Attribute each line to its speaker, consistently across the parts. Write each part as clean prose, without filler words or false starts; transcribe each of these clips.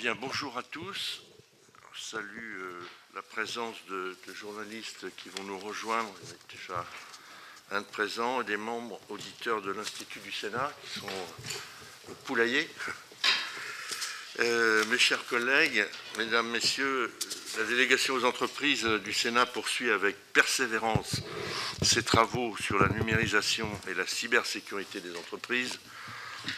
Speaker 1: Bien, bonjour à tous. Je salue la présence de journalistes qui vont nous rejoindre. Il y en a déjà un de présent et des membres auditeurs de l'Institut du Sénat qui sont au poulailler. Mes chers collègues, mesdames, messieurs, la délégation aux entreprises du Sénat poursuit avec persévérance ses travaux sur la numérisation et la cybersécurité des entreprises.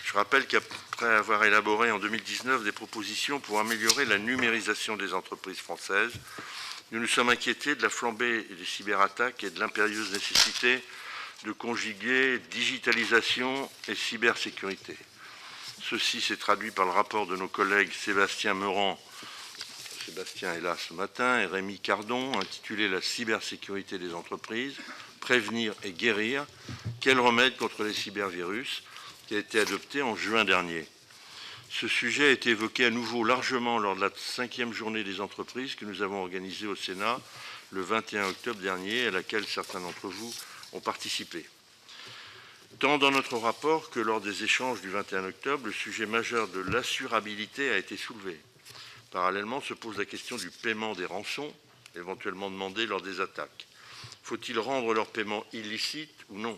Speaker 1: Je rappelle qu'après avoir élaboré en 2019 des propositions pour améliorer la numérisation des entreprises françaises, nous nous sommes inquiétés de la flambée des cyberattaques et de l'impérieuse nécessité de conjuguer digitalisation et cybersécurité. Ceci s'est traduit par le rapport de nos collègues Sébastien Meurant, Sébastien est là ce matin, et Rémi Cardon, intitulé « La cybersécurité des entreprises, prévenir et guérir, quel remède contre les cybervirus ?» qui a été adopté en juin dernier. Ce sujet a été évoqué à nouveau largement lors de la 5e journée des entreprises que nous avons organisée au Sénat le 21 octobre dernier, à laquelle certains d'entre vous ont participé. Tant dans notre rapport que lors des échanges du 21 octobre, le sujet majeur de l'assurabilité a été soulevé. Parallèlement se pose la question du paiement des rançons, éventuellement demandées lors des attaques. Faut-il rendre leur paiement illicite ou non ?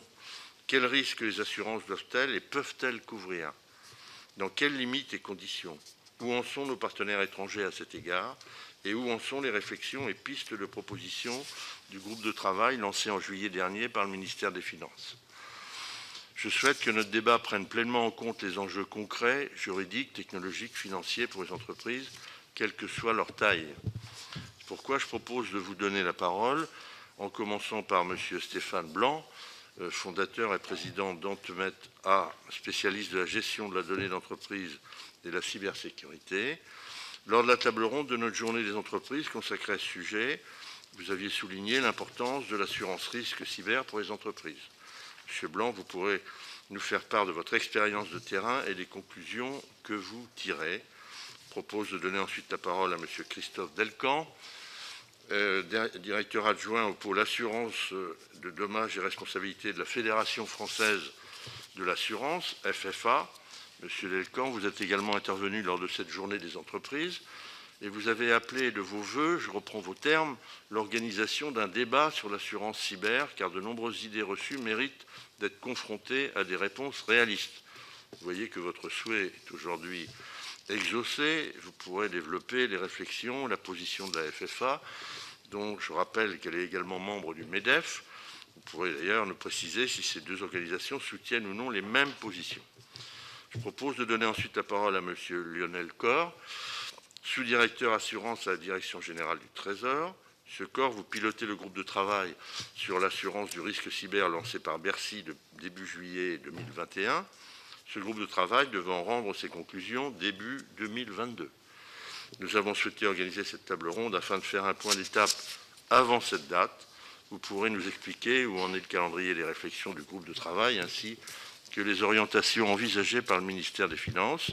Speaker 1: Quels risques les assurances doivent-elles et peuvent-elles couvrir? Dans quelles limites et conditions? Où en sont nos partenaires étrangers à cet égard? Et où en sont les réflexions et pistes de proposition du groupe de travail lancé en juillet dernier par le ministère des Finances? Je souhaite que notre débat prenne pleinement en compte les enjeux concrets, juridiques, technologiques, financiers pour les entreprises, quelle que soit leur taille. C'est pourquoi je propose de vous donner la parole, en commençant par M. Stéphane Blanc, fondateur et président d'Antemet A, spécialiste de la gestion de la donnée d'entreprise et de la cybersécurité. Lors de la table ronde de notre journée des entreprises consacrée à ce sujet, vous aviez souligné l'importance de l'assurance risque cyber pour les entreprises. Monsieur Blanc, vous pourrez nous faire part de votre expérience de terrain et des conclusions que vous tirez. Je propose de donner ensuite la parole à Monsieur Christophe Delcamp, directeur adjoint au pôle assurance de dommages et responsabilités de la Fédération française de l'assurance, FFA. Monsieur Delcamp, vous êtes également intervenu lors de cette journée des entreprises et vous avez appelé de vos voeux, je reprends vos termes, l'organisation d'un débat sur l'assurance cyber, car de nombreuses idées reçues méritent d'être confrontées à des réponses réalistes. Vous voyez que votre souhait est aujourd'hui exaucé, vous pourrez développer les réflexions, la position de la FFA, dont je rappelle qu'elle est également membre du MEDEF. Vous pourrez d'ailleurs nous préciser si ces deux organisations soutiennent ou non les mêmes positions. Je propose de donner ensuite la parole à M. Lionel Corr, sous-directeur assurance à la Direction générale du Trésor. M. Corr, vous pilotez le groupe de travail sur l'assurance du risque cyber lancé par Bercy début juillet 2021. Ce groupe de travail devant rendre ses conclusions début 2022. Nous avons souhaité organiser cette table ronde afin de faire un point d'étape avant cette date. Vous pourrez nous expliquer où en est le calendrier des réflexions du groupe de travail ainsi que les orientations envisagées par le ministère des Finances.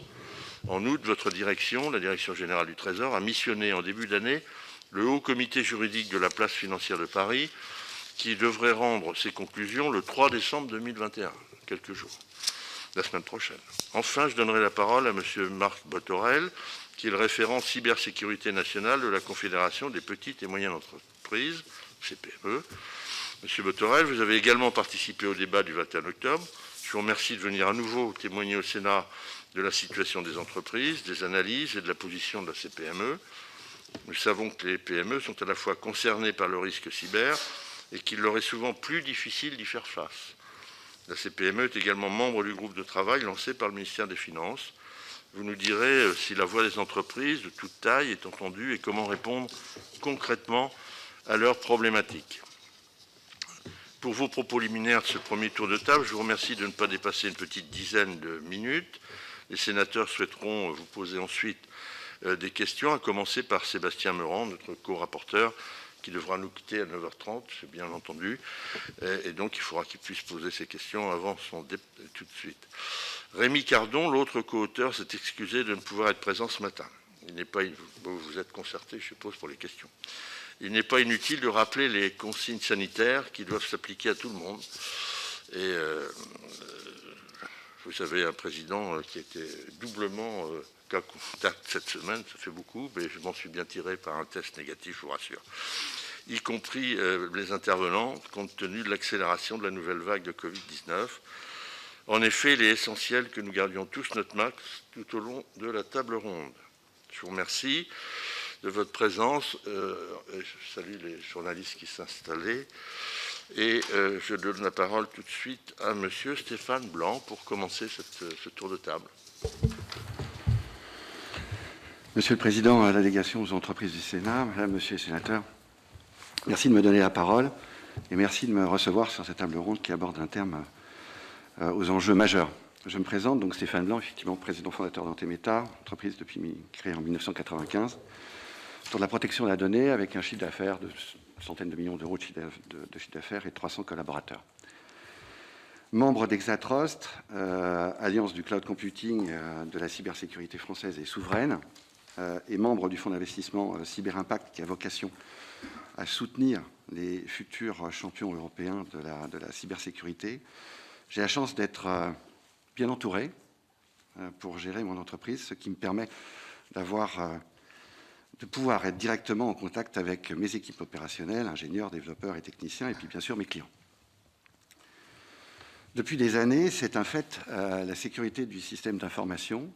Speaker 1: En outre, votre direction, la Direction générale du Trésor, a missionné en début d'année le Haut Comité juridique de la place financière de Paris qui devrait rendre ses conclusions le 3 décembre 2021, quelques jours, la semaine prochaine. Enfin, je donnerai la parole à M. Marc Botorel, qui est le référent cybersécurité nationale de la Confédération des petites et moyennes entreprises, CPME. Monsieur Botorel, vous avez également participé au débat du 21 octobre. Je vous remercie de venir à nouveau témoigner au Sénat de la situation des entreprises, des analyses et de la position de la CPME. Nous savons que les PME sont à la fois concernées par le risque cyber et qu'il leur est souvent plus difficile d'y faire face. La CPME est également membre du groupe de travail lancé par le ministère des Finances. Vous nous direz si la voix des entreprises de toute taille est entendue et comment répondre concrètement à leurs problématiques. Pour vos propos liminaires de ce premier tour de table, je vous remercie de ne pas dépasser une petite dizaine de minutes. Les sénateurs souhaiteront vous poser ensuite des questions, à commencer par Sébastien Meurant, notre co-rapporteur, qui devra nous quitter à 9h30, c'est bien entendu, et donc il faudra qu'il puisse poser ses questions avant son départ tout de suite. Rémi Cardon, l'autre co-auteur, s'est excusé de ne pouvoir être présent ce matin. Vous êtes concerté, je suppose, pour les questions. Il n'est pas inutile de rappeler les consignes sanitaires qui doivent s'appliquer à tout le monde. Et vous avez un président qui était doublement cas contact cette semaine, ça fait beaucoup, mais je m'en suis bien tiré par un test négatif, je vous rassure. Y compris les intervenants, compte tenu de l'accélération de la nouvelle vague de Covid-19. En effet, il est essentiel que nous gardions tous notre masque tout au long de la table ronde. Je vous remercie de votre présence. Je salue les journalistes qui s'installaient. Et je donne la parole tout de suite à Monsieur Stéphane Blanc pour commencer ce tour de table.
Speaker 2: Monsieur le Président de la délégation aux entreprises du Sénat, Mesdames, Messieurs les sénateurs, merci de me donner la parole et merci de me recevoir sur cette table ronde qui aborde un terme aux enjeux majeurs. Je me présente, donc Stéphane Blanc, effectivement président fondateur d'Antemeta, entreprise créée en 1995, pour la protection de la donnée avec un chiffre d'affaires de centaines de millions d'euros de chiffre d'affaires et 300 collaborateurs. Membre d'Exatrost, alliance du cloud computing, de la cybersécurité française et souveraine, et membre du fonds d'investissement Cyberimpact qui a vocation à soutenir les futurs champions européens de la cybersécurité. J'ai la chance d'être bien entouré pour gérer mon entreprise, ce qui me permet de pouvoir être directement en contact avec mes équipes opérationnelles, ingénieurs, développeurs et techniciens, et puis bien sûr mes clients. Depuis des années, c'est un fait, la sécurité du système d'information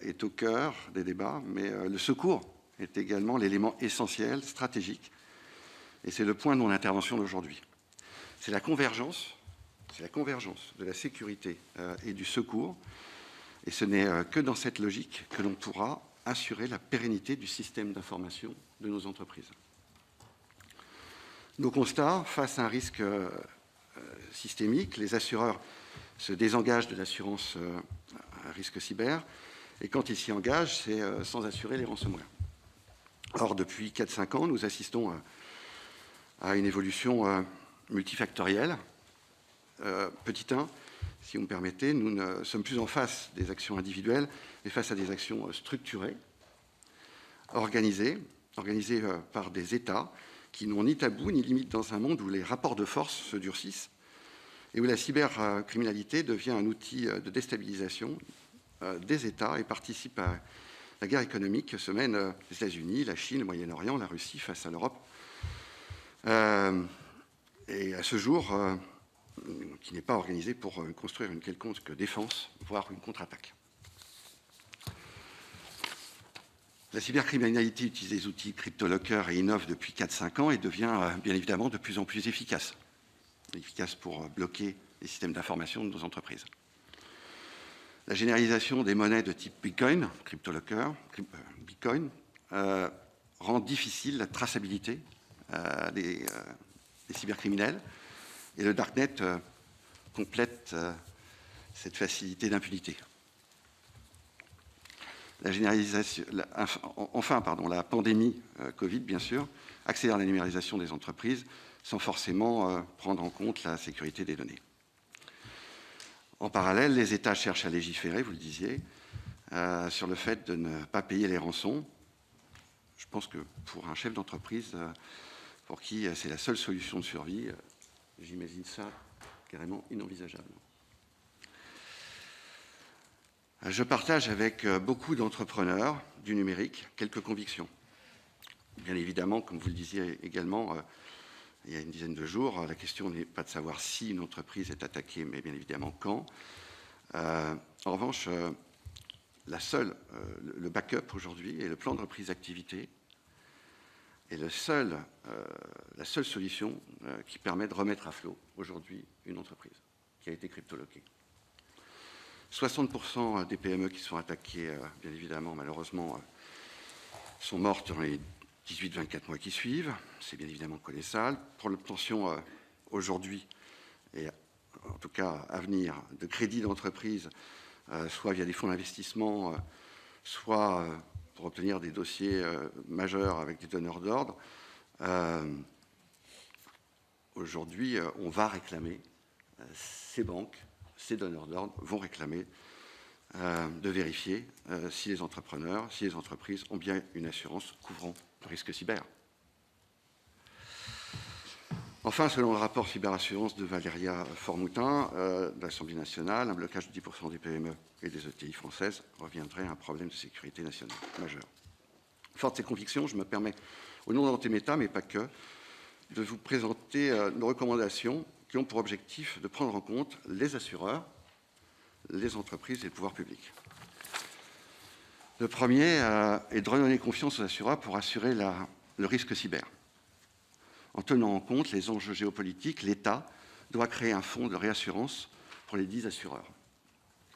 Speaker 2: est au cœur des débats, mais le secours est également l'élément essentiel, stratégique, et c'est le point de mon intervention d'aujourd'hui. C'est la convergence de la sécurité et du secours, et ce n'est que dans cette logique que l'on pourra assurer la pérennité du système d'information de nos entreprises. Nos constats, face à un risque systémique, les assureurs se désengagent de l'assurance à risque cyber, et quand ils s'y engagent, c'est sans assurer les ransomware. Or, depuis 4-5 ans, nous assistons à une évolution multifactorielle. Petit 1, si vous me permettez, nous ne sommes plus en face des actions individuelles, mais face à des actions structurées, organisées par des États qui n'ont ni tabou ni limite dans un monde où les rapports de force se durcissent et où la cybercriminalité devient un outil de déstabilisation des États et participe à la guerre économique que se mènent les États-Unis, la Chine, le Moyen-Orient, la Russie face à l'Europe. Et à ce jour, qui n'est pas organisé pour construire une quelconque défense, voire une contre-attaque. La cybercriminalité utilise des outils CryptoLocker et innove depuis 4-5 ans et devient bien évidemment de plus en plus efficace pour bloquer les systèmes d'information de nos entreprises. La généralisation des monnaies de type Bitcoin, CryptoLocker, Bitcoin, rend difficile la traçabilité des cybercriminels. Et le Darknet complète cette facilité d'impunité. La pandémie Covid, bien sûr, accélère la numérisation des entreprises sans forcément prendre en compte la sécurité des données. En parallèle, les États cherchent à légiférer, vous le disiez, sur le fait de ne pas payer les rançons. Je pense que pour un chef d'entreprise, pour qui c'est la seule solution de survie, j'imagine ça carrément inenvisageable. Je partage avec beaucoup d'entrepreneurs du numérique quelques convictions. Bien évidemment, comme vous le disiez également, il y a une dizaine de jours, la question n'est pas de savoir si une entreprise est attaquée, mais bien évidemment quand. En revanche, le backup aujourd'hui et le plan de reprise d'activité est la seule solution qui permet de remettre à flot aujourd'hui une entreprise qui a été cryptoloquée. 60% des PME qui sont attaquées, bien évidemment, malheureusement, sont mortes dans les 18-24 mois qui suivent. C'est bien évidemment colossal. Pour l'obtention aujourd'hui, et en tout cas à venir, de crédits d'entreprise, soit via des fonds d'investissement, soit pour obtenir des dossiers majeurs avec des donneurs d'ordre, aujourd'hui, on va réclamer, ces banques, ces donneurs d'ordre vont réclamer de vérifier si les entrepreneurs, si les entreprises ont bien une assurance couvrant le risque cyber. Enfin, selon le rapport cyberassurance de Valéria Formoutin de l'Assemblée nationale, un blocage de 10% des PME et des ETI françaises reviendrait à un problème de sécurité nationale majeur. Fort de ces convictions, je me permets, au nom d'Antemeta, mais pas que, de vous présenter nos recommandations qui ont pour objectif de prendre en compte les assureurs, les entreprises et le pouvoir public. Le premier est de redonner confiance aux assureurs pour assurer le risque cyber. En tenant en compte les enjeux géopolitiques, l'État doit créer un fonds de réassurance pour les 10 assureurs.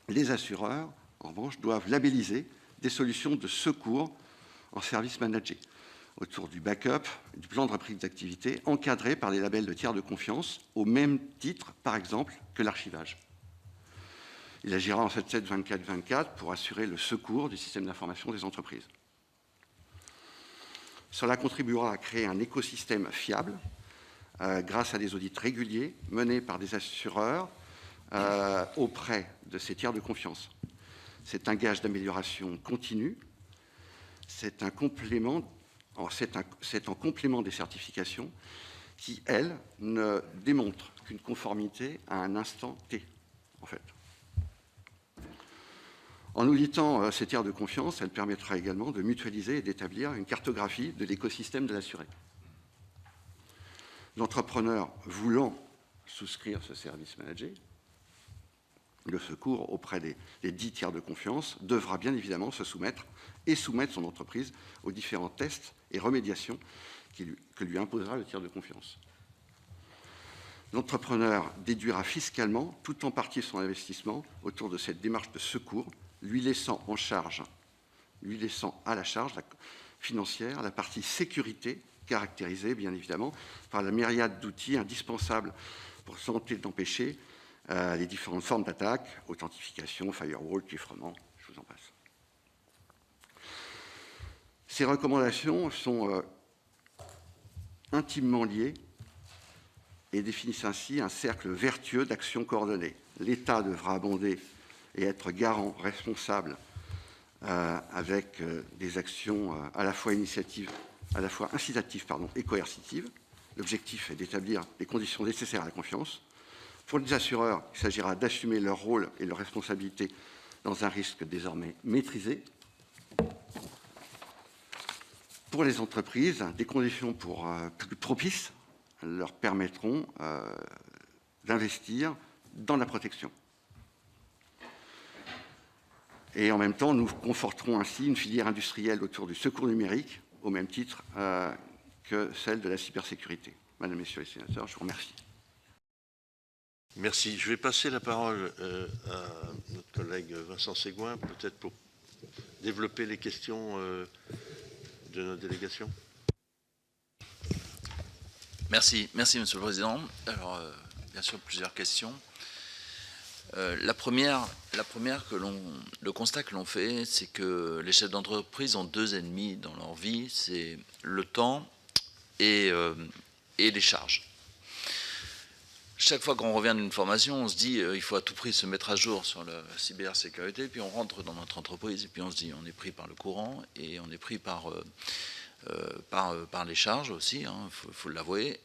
Speaker 2: Les assureurs, en revanche, doivent labelliser des solutions de secours en service managé, autour du backup, du plan de reprise d'activité, encadré par des labels de tiers de confiance, au même titre, par exemple, que l'archivage. Il agira en 77-24-24 pour assurer le secours du système d'information des entreprises. Cela contribuera à créer un écosystème fiable grâce à des audits réguliers menés par des assureurs auprès de ces tiers de confiance. C'est un gage d'amélioration continue, c'est en complément des certifications qui, elles, ne démontrent qu'une conformité à un instant T, en fait. En auditant ces tiers de confiance, elle permettra également de mutualiser et d'établir une cartographie de l'écosystème de l'assuré. L'entrepreneur voulant souscrire ce service managé, le secours auprès des 10 tiers de confiance, devra bien évidemment se soumettre et soumettre son entreprise aux différents tests et remédiations que lui imposera le tiers de confiance. L'entrepreneur déduira fiscalement tout en partie son investissement autour de cette démarche de secours, lui laissant à la charge financière la partie sécurité, caractérisée bien évidemment par la myriade d'outils indispensables pour tenter d'empêcher les différentes formes d'attaque, authentification, firewall, chiffrement, je vous en passe. Ces recommandations sont intimement liées et définissent ainsi un cercle vertueux d'actions coordonnées. L'État devra abonder et être garant responsable avec des actions à la fois incitatives et coercitives. L'objectif est d'établir les conditions nécessaires à la confiance. Pour les assureurs, il s'agira d'assumer leur rôle et leurs responsabilités dans un risque désormais maîtrisé. Pour les entreprises, des conditions plus propices leur permettront d'investir dans la protection. Et en même temps, nous conforterons ainsi une filière industrielle autour du secours numérique, au même titre que celle de la cybersécurité. Mesdames, Messieurs les sénateurs, je vous remercie.
Speaker 1: Merci. Je vais passer la parole à notre collègue Vincent Ségouin, peut-être pour développer les questions de notre délégation.
Speaker 3: Merci, Monsieur le Président. Alors, bien sûr, plusieurs questions. La première le constat que l'on fait, c'est que les chefs d'entreprise ont deux ennemis dans leur vie, c'est le temps et les charges. Chaque fois qu'on revient d'une formation, on se dit il faut à tout prix se mettre à jour sur la cybersécurité, puis on rentre dans notre entreprise et puis on se dit on est pris par le courant et on est pris par les charges aussi, hein, faut l'avouer.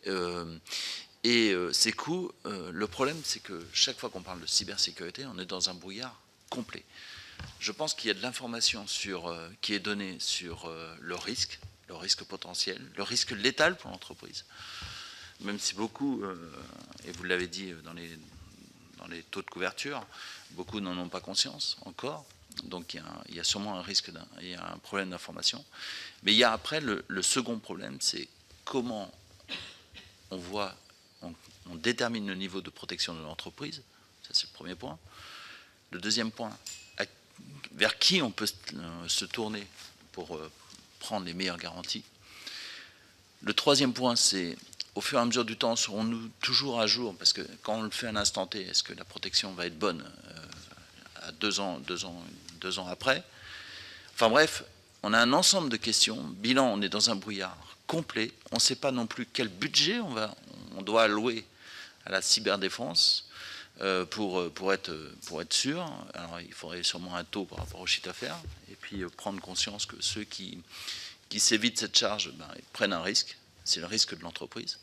Speaker 3: Et ces coûts, le problème c'est que chaque fois qu'on parle de cybersécurité, on est dans un brouillard complet. Je pense qu'il y a de l'information qui est donnée sur le risque potentiel, le risque létal pour l'entreprise. Même si beaucoup, et vous l'avez dit dans les taux de couverture, beaucoup n'en ont pas conscience encore. Donc il y a sûrement un risque, il y a un problème d'information. Mais il y a après le second problème, c'est comment on détermine le niveau de protection de l'entreprise. Ça, c'est le premier point. Le deuxième point, vers qui on peut se tourner pour prendre les meilleures garanties. Le troisième point, c'est au fur et à mesure du temps, serons-nous toujours à jour? Parce que quand on le fait à l'instant T, est-ce que la protection va être bonne à 2 ans après? Enfin bref, on a un ensemble de questions. Bilan, on est dans un brouillard complet. On ne sait pas non plus quel budget on doit allouer à la cyberdéfense pour être sûr. Alors il faudrait sûrement un taux par rapport au chiffre d'affaires et puis prendre conscience que ceux qui s'évitent cette charge, ils prennent un risque. C'est le risque de l'entreprise.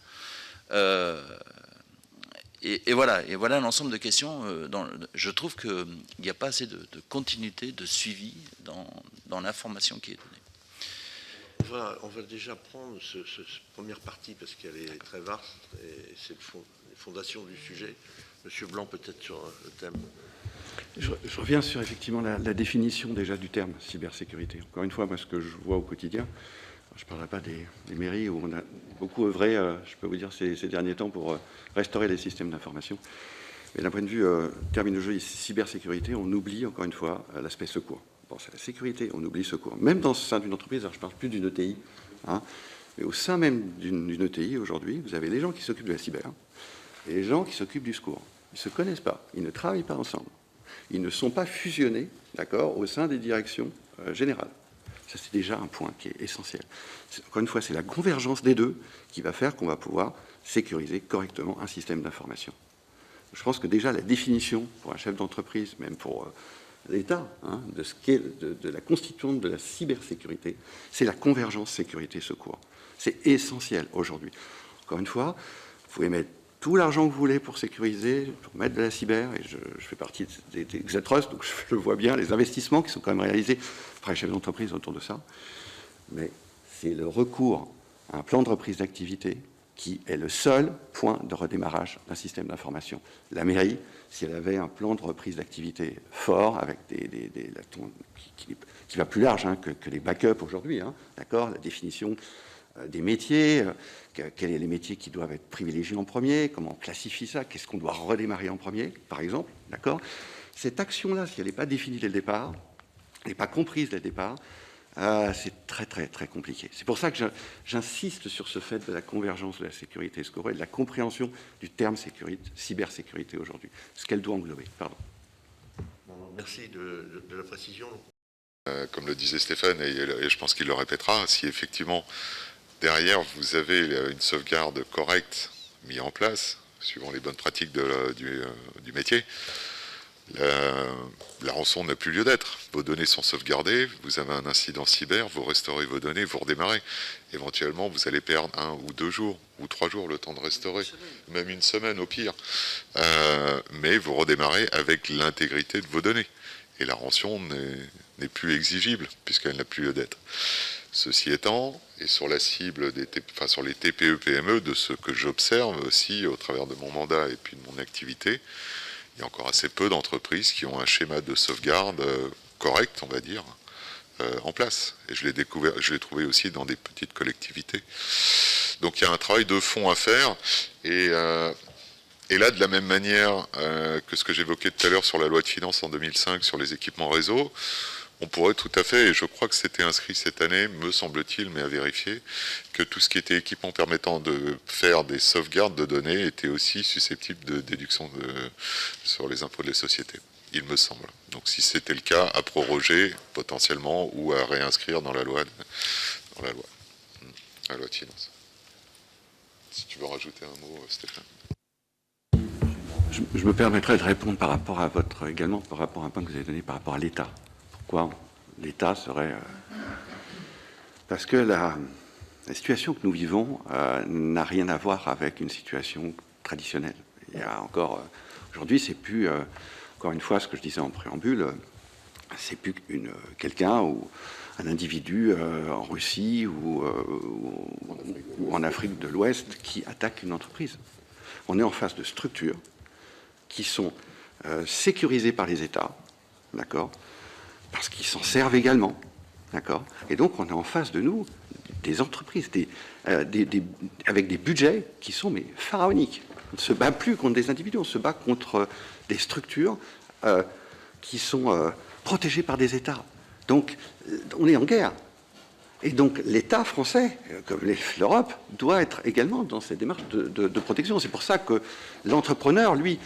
Speaker 3: Et voilà l'ensemble de questions. Je trouve qu'il n'y a pas assez de continuité, de suivi dans l'information qui est donnée.
Speaker 1: On va déjà prendre cette première partie parce qu'elle est très vaste et c'est les fondations du sujet. Monsieur Blanc, peut-être sur le thème.
Speaker 2: Je reviens sur effectivement la définition déjà du terme cybersécurité. Encore une fois, moi, ce que je vois au quotidien, je ne parlerai pas des mairies où on a beaucoup œuvré, je peux vous dire, ces derniers temps pour restaurer les systèmes d'information. Mais d'un point de vue terminologie cybersécurité, on oublie encore une fois l'aspect secours. Bon, c'est la sécurité, on oublie secours. Même dans le sein d'une entreprise, alors je ne parle plus d'une ETI, hein, mais au sein même d'une ETI, aujourd'hui, vous avez les gens qui s'occupent de la cyber et les gens qui s'occupent du secours. Ils ne se connaissent pas, ils ne travaillent pas ensemble. Ils ne sont pas fusionnés, d'accord, au sein des directions générales. Ça, c'est déjà un point qui est essentiel. Encore une fois, c'est la convergence des deux qui va faire qu'on va pouvoir sécuriser correctement un système d'information. Je pense que déjà la définition pour un chef d'entreprise, même pour l'État, hein, de ce qu'est de la constituante de la cybersécurité, c'est la convergence sécurité-secours. C'est essentiel aujourd'hui. Encore une fois, vous pouvez mettre tout l'argent que vous voulez pour sécuriser, pour mettre de la cyber, et je fais partie des Xatros, donc je le vois bien, les investissements qui sont quand même réalisés par les chefs d'entreprise autour de ça. Mais c'est le recours à un plan de reprise d'activité qui est le seul point de redémarrage d'un système d'information. La mairie, si elle avait un plan de reprise d'activité fort, avec qui va plus large hein, que les backups aujourd'hui, hein, d'accord, la définition des métiers, quels sont les métiers qui doivent être privilégiés en premier, comment on classifie ça, qu'est-ce qu'on doit redémarrer en premier, par exemple, d'accord. Cette action-là, si elle n'est pas définie dès le départ, elle n'est pas comprise dès le départ, c'est très, très, très compliqué. C'est pour ça que j'insiste sur ce fait de la convergence de la sécurité secours et de la compréhension du terme cybersécurité aujourd'hui, ce qu'elle doit englober. Pardon.
Speaker 1: Merci de la précision.
Speaker 4: Comme le disait Stéphane, et je pense qu'il le répétera, si effectivement derrière vous avez une sauvegarde correcte mise en place, suivant les bonnes pratiques du métier, la rançon n'a plus lieu d'être. Vos données sont sauvegardées, vous avez un incident cyber, vous restaurez vos données, vous redémarrez. Éventuellement, vous allez perdre 1 ou 2 jours, ou 3 jours le temps de restaurer, même une semaine au pire. Mais vous redémarrez avec l'intégrité de vos données. Et la rançon n'est plus exigible, puisqu'elle n'a plus lieu d'être. Ceci étant, et sur la cible sur les TPE-PME, de ce que j'observe aussi au travers de mon mandat et puis de mon activité, il y a encore assez peu d'entreprises qui ont un schéma de sauvegarde correct, on va dire, en place. Et je l'ai trouvé aussi dans des petites collectivités. Donc il y a un travail de fond à faire. Et là, de la même manière que ce que j'évoquais tout à l'heure sur la loi de finances en 2005 sur les équipements réseau, on pourrait tout à fait, et je crois que c'était inscrit cette année, me semble-t-il, mais à vérifier, que tout ce qui était équipement permettant de faire des sauvegardes de données était aussi susceptible de déduction sur les impôts des sociétés, il me semble. Donc si c'était le cas, à proroger potentiellement ou à réinscrire dans la loi de finances. Si tu veux rajouter un mot, Stéphane.
Speaker 2: Je me permettrai de répondre également par rapport à un point que vous avez donné par rapport à l'État. Pourquoi l'État serait... Parce que la situation que nous vivons n'a rien à voir avec une situation traditionnelle. Il y a encore... Aujourd'hui, c'est plus... encore une fois, ce que je disais en préambule, c'est plus quelqu'un ou un individu en Russie ou en Afrique de l'Ouest qui attaque une entreprise. On est en face de structures qui sont sécurisées par les États, d'accord, parce qu'ils s'en servent également, d'accord. Et donc, on est en face de nous des entreprises, avec des budgets qui sont mais pharaoniques. On ne se bat plus contre des individus, on se bat contre des structures qui sont protégées par des États. Donc, on est en guerre. Et donc, l'État français, comme l'Europe, doit être également dans cette démarche de protection. C'est pour ça que l'entrepreneur, lui,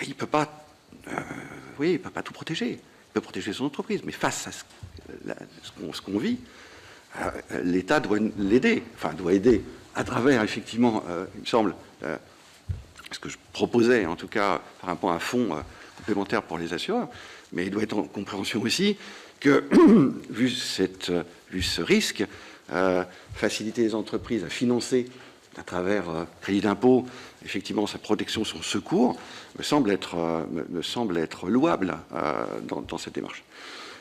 Speaker 2: il ne peut pas, il peut pas tout protéger. Il peut protéger son entreprise. Mais face à ce qu'on vit, l'État doit l'aider. Enfin, doit aider à travers, effectivement, il me semble, ce que je proposais, en tout cas, par rapport à un fonds complémentaire pour les assureurs. Mais il doit être en compréhension aussi que, vu ce risque, faciliter les entreprises à financer à travers crédit d'impôt, effectivement, sa protection, son secours, me semble être louable dans cette démarche.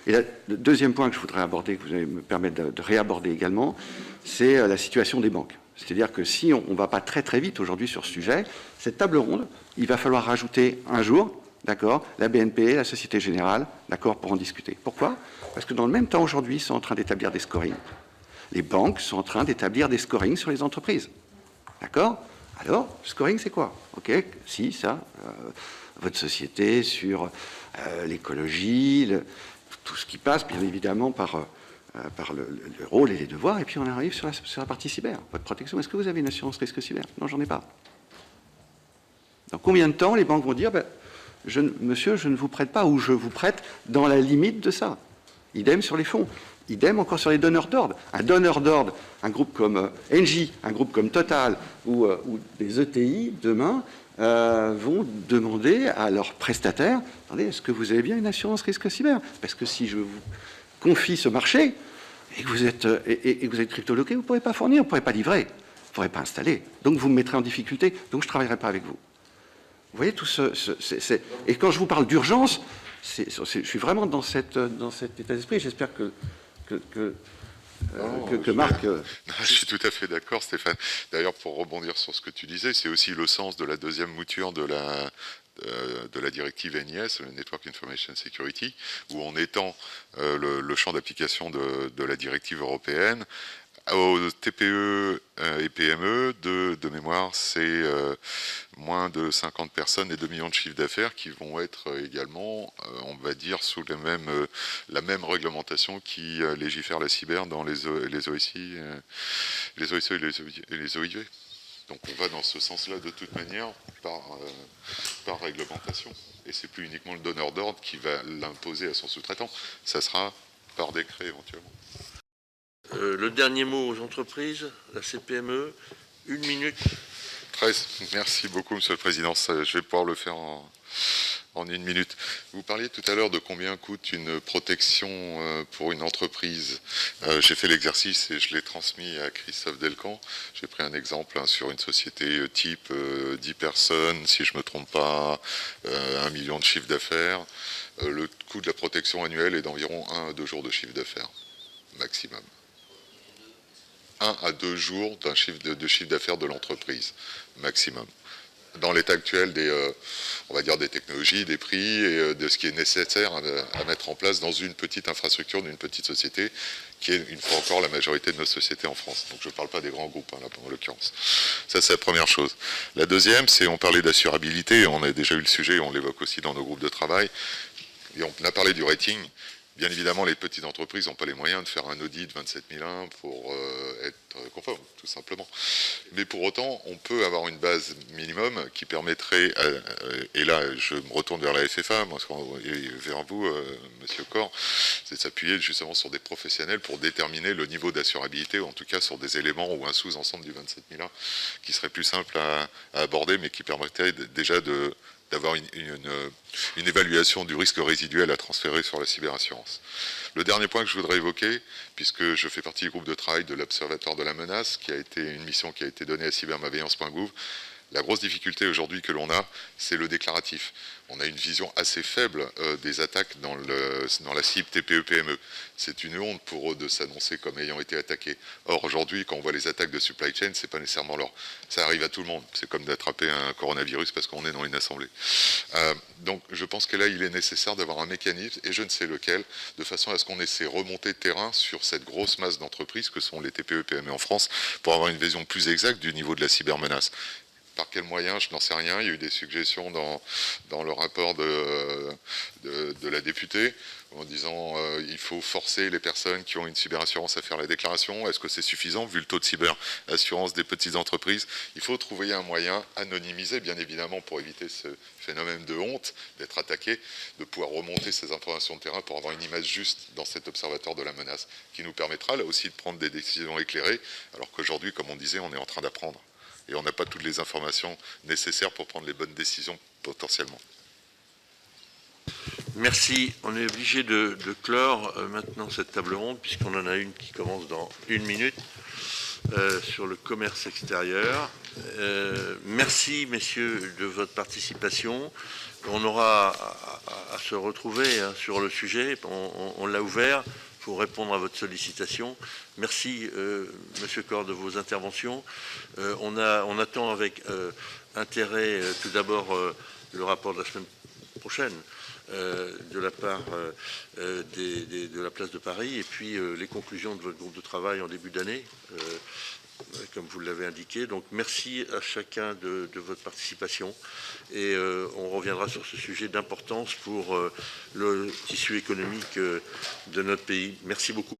Speaker 2: Et le deuxième point que je voudrais aborder, que vous allez me permettre de réaborder également, c'est la situation des banques. C'est-à-dire que si on ne va pas très très vite aujourd'hui sur ce sujet, cette table ronde, il va falloir rajouter un jour, d'accord, la BNP, la Société Générale, d'accord, pour en discuter. Pourquoi? Parce que dans le même temps, aujourd'hui, ils sont en train d'établir des scorings. Les banques sont en train d'établir des scorings sur les entreprises. D'accord? Alors, scoring, c'est quoi? OK, si, ça, votre société sur l'écologie, tout ce qui passe, bien évidemment, par le rôle et les devoirs, et puis on arrive sur la partie cyber, votre protection. Est-ce que vous avez une assurance risque cyber? Non, j'en ai pas. Dans combien de temps les banques vont dire, monsieur, je ne vous prête pas, ou je vous prête dans la limite de ça? Idem sur les fonds. Idem encore sur les donneurs d'ordre. Un donneur d'ordre, un groupe comme Engie, un groupe comme Total, ou des ETI, demain, vont demander à leurs prestataires, attendez, est-ce que vous avez bien une assurance risque cyber? Parce que si je vous confie ce marché, et que vous êtes cryptoloqué, vous ne pourrez pas fournir, vous ne pourrez pas livrer, vous ne pourrez pas installer. Donc vous me mettrez en difficulté, donc je ne travaillerai pas avec vous. Vous voyez tout et quand je vous parle d'urgence, je suis vraiment dans cet état d'esprit. J'espère que Marc...
Speaker 4: Je suis tout à fait d'accord, Stéphane. D'ailleurs, pour rebondir sur ce que tu disais, c'est aussi le sens de la deuxième mouture de la directive NIS, le Network Information Security, où on étend le champ d'application de la directive européenne aux TPE et PME. De mémoire, c'est moins de 50 personnes et 2 millions de chiffres d'affaires qui vont être également, on va dire, sous la même réglementation qui légifère la cyber dans les OSI, les OSE et les OIV. Donc on va dans ce sens-là de toute manière par réglementation. Et c'est plus uniquement le donneur d'ordre qui va l'imposer à son sous-traitant, ça sera par décret éventuellement.
Speaker 1: Le dernier mot aux entreprises, la CPME, 1 minute.
Speaker 4: 13. Merci beaucoup, Monsieur le Président. Je vais pouvoir le faire en 1 minute. Vous parliez tout à l'heure de combien coûte une protection pour une entreprise. J'ai fait l'exercice et je l'ai transmis à Christophe Delcan. J'ai pris un exemple sur une société type 10 personnes, si je ne me trompe pas, 1 million de chiffre d'affaires. Le coût de la protection annuelle est d'environ 1 à 2 jours de chiffre d'affaires, maximum. 1 à 2 jours d'un de chiffre d'affaires de l'entreprise, maximum. Dans l'état actuel on va dire des technologies, des prix et de ce qui est nécessaire à mettre en place dans une petite infrastructure d'une petite société, qui est une fois encore la majorité de nos sociétés en France. Donc je ne parle pas des grands groupes, là, en l'occurrence. Ça, c'est la première chose. La deuxième, c'est on parlait d'assurabilité, on a déjà eu le sujet, on l'évoque aussi dans nos groupes de travail, et on a parlé du rating. Bien évidemment, les petites entreprises n'ont pas les moyens de faire un audit 27001 pour être conforme, tout simplement. Mais pour autant, on peut avoir une base minimum qui permettrait, et là je me retourne vers la FFA, et vers vous, Monsieur Corr, c'est de s'appuyer justement sur des professionnels pour déterminer le niveau d'assurabilité, ou en tout cas sur des éléments ou un sous-ensemble du 27001 qui serait plus simple à aborder, mais qui permettrait déjà d'avoir une évaluation du risque résiduel à transférer sur la cyberassurance. Le dernier point que je voudrais évoquer, puisque je fais partie du groupe de travail de l'Observatoire de la menace, qui a été une mission qui a été donnée à cybermalveillance.gouv, la grosse difficulté aujourd'hui que l'on a, c'est le déclaratif. On a une vision assez faible des attaques dans la cible TPE-PME. C'est une honte pour eux de s'annoncer comme ayant été attaqués. Or, aujourd'hui, quand on voit les attaques de supply chain, c'est pas nécessairement leur... Ça arrive à tout le monde. C'est comme d'attraper un coronavirus parce qu'on est dans une assemblée. Donc, je pense que là, il est nécessaire d'avoir un mécanisme, et je ne sais lequel, de façon à ce qu'on ait ces remontées de terrain sur cette grosse masse d'entreprises que sont les TPE-PME en France, pour avoir une vision plus exacte du niveau de la cybermenace. Par quels moyens, je n'en sais rien. Il y a eu des suggestions dans le rapport de la députée en disant il faut forcer les personnes qui ont une cyberassurance à faire la déclaration. Est-ce que c'est suffisant vu le taux de cyberassurance des petites entreprises? Il faut trouver un moyen anonymisé, bien évidemment, pour éviter ce phénomène de honte, d'être attaqué, de pouvoir remonter ces informations de terrain pour avoir une image juste dans cet observatoire de la menace, qui nous permettra là aussi de prendre des décisions éclairées, alors qu'aujourd'hui, comme on disait, on est en train d'apprendre. Et on n'a pas toutes les informations nécessaires pour prendre les bonnes décisions potentiellement.
Speaker 1: Merci. On est obligé de clore maintenant cette table ronde, puisqu'on en a une qui commence dans 1 minute. sur le commerce extérieur. Merci, messieurs, de votre participation. On aura à se retrouver sur le sujet. On l'a ouvert pour répondre à votre sollicitation. Merci, Monsieur Corr, de vos interventions. On attend avec intérêt, tout d'abord, le rapport de la semaine prochaine de la part de la place de Paris, et puis les conclusions de votre groupe de travail en début d'année, comme vous l'avez indiqué. Donc merci à chacun de votre participation, et on reviendra sur ce sujet d'importance pour le tissu économique de notre pays. Merci beaucoup.